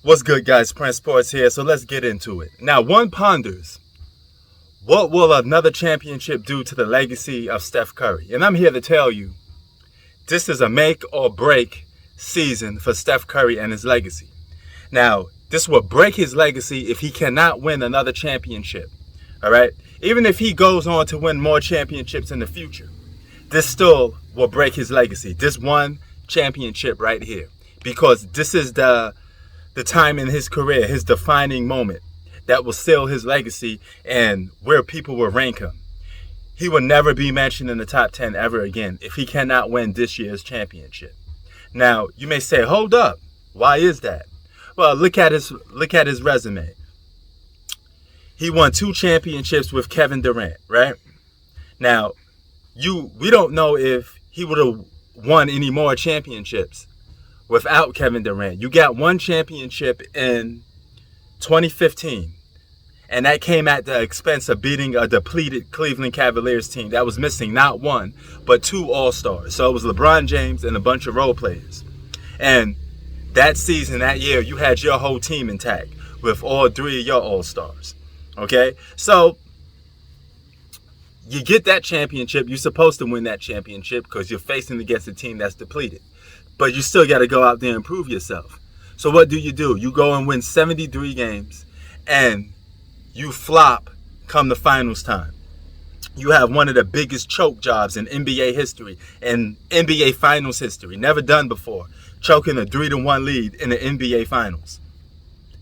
What's good, guys? Prince Sports here, so let's get into it. Now, one ponders, what will another championship do to the legacy of Steph Curry? And I'm here to tell you, this is a make or break season for Steph Curry and his legacy. Now, this will break his legacy if he cannot win another championship, all right? Even if he goes on to win more championships in the future, this still will break his legacy. This one championship right here, because this is the time in his career, his defining moment that will seal his legacy and where people will rank him. He will never be mentioned in the top 10 ever again if he cannot win this year's championship. Now, you may say, hold up, why is that? Well, look at his resume. He won 2 championships with Kevin Durant, right? Now, we don't know if he would have won any more championships without Kevin Durant. You got 1 championship in 2015, and that came at the expense of beating a depleted Cleveland Cavaliers team that was missing not 1, but 2 All-Stars. So it was LeBron James and a bunch of role players. And that season, that year, you had your whole team intact with all 3 of your All-Stars. Okay? So you get that championship. You're supposed to win that championship because you're facing against a team that's depleted. But you still got to go out there and prove yourself. So what do? You go and win 73 games, and you flop come the finals time. You have one of the biggest choke jobs in NBA history and NBA finals history. Never done before. Choking a 3-1 lead in the NBA finals.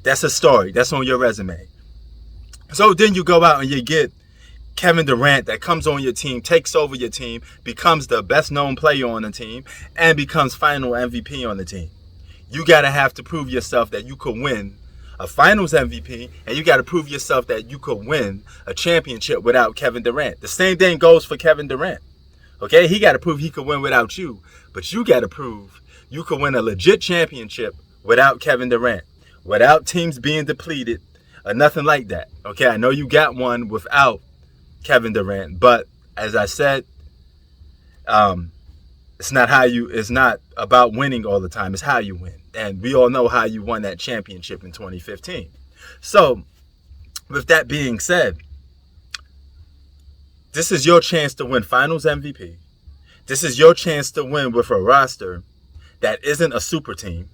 That's a story. That's on your resume. So then you go out and you get Kevin Durant that comes on your team, takes over your team, becomes the best known player on the team, and becomes final MVP on the team. You got to have to prove yourself that you could win a finals MVP, and you got to prove yourself that you could win a championship without Kevin Durant. The same thing goes for Kevin Durant. Okay, he got to prove he could win without you, but you got to prove you could win a legit championship without Kevin Durant, without teams being depleted or nothing like that. Okay, I know you got one without Kevin Durant, but as I said, it's not about winning all the time. It's how you win, and we all know how you won that championship in 2015. So, with that being said, this is your chance to win Finals MVP. This is your chance to win with a roster that isn't a super team.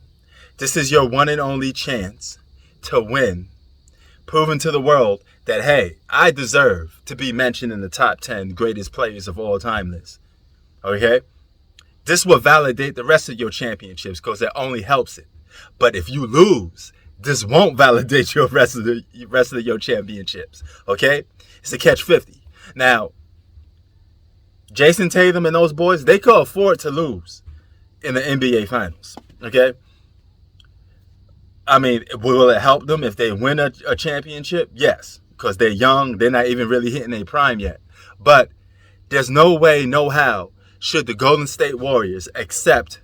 This is your one and only chance to win, proving to the world that, hey, I deserve to be mentioned in the top 10 greatest players of all time list. Okay? This will validate the rest of your championships because it only helps it. But if you lose, this won't validate your rest of your championships. Okay? It's a catch-50. Now, Jason Tatum and those boys, they could afford to lose in the NBA Finals. Okay? I mean, will it help them if they win a championship? Yes, because they're young. They're not even really hitting their prime yet. But there's no way, no how, should the Golden State Warriors accept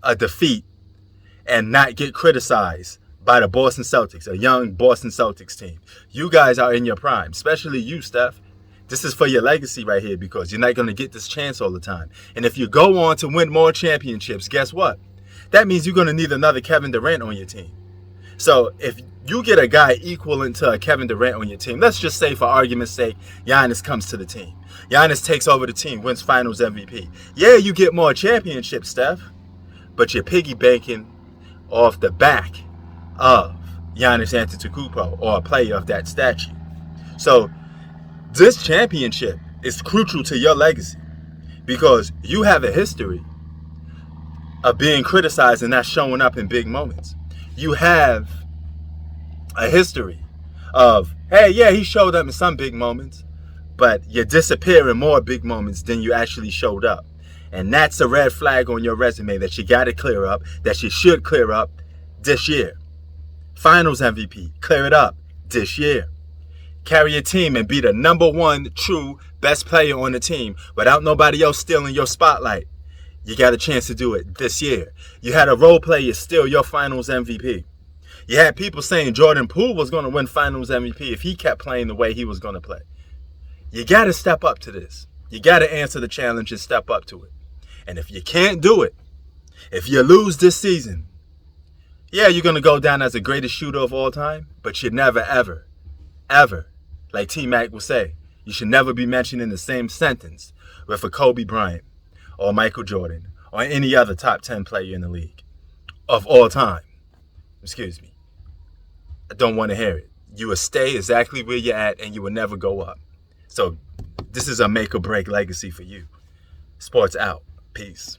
a defeat and not get criticized by the Boston Celtics, a young Boston Celtics team. You guys are in your prime, especially you, Steph. This is for your legacy right here because you're not going to get this chance all the time. And if you go on to win more championships, guess what? That means you're going to need another Kevin Durant on your team. So if you get a guy equivalent to a Kevin Durant on your team, let's just say for argument's sake, Giannis comes to the team. Giannis takes over the team, wins Finals MVP. Yeah, you get more championships, Steph, but you're piggybanking off the back of Giannis Antetokounmpo or a player of that stature. So this championship is crucial to your legacy because you have a history of being criticized and not showing up in big moments. You have a history of, hey, yeah, he showed up in some big moments, but you disappear in more big moments than you actually showed up. And that's a red flag on your resume that you got to clear up, that you should clear up this year. Finals MVP, clear it up this year. Carry your team and be the number 1 true best player on the team without nobody else stealing your spotlight. You got a chance to do it this year. You had a role player steal your Finals MVP. You had people saying Jordan Poole was going to win Finals MVP if he kept playing the way he was going to play. You got to step up to this. You got to answer the challenge and step up to it. And if you can't do it, if you lose this season, Yeah, you're going to go down as the greatest shooter of all time, but you'd never, ever, ever, like T-Mac would say, you should never be mentioned in the same sentence with a Kobe Bryant or Michael Jordan or any other top 10 player in the league of all time. Excuse me. I don't want to hear it. You will stay exactly where you're at and you will never go up. So this is a make or break legacy for you. Sports out. Peace.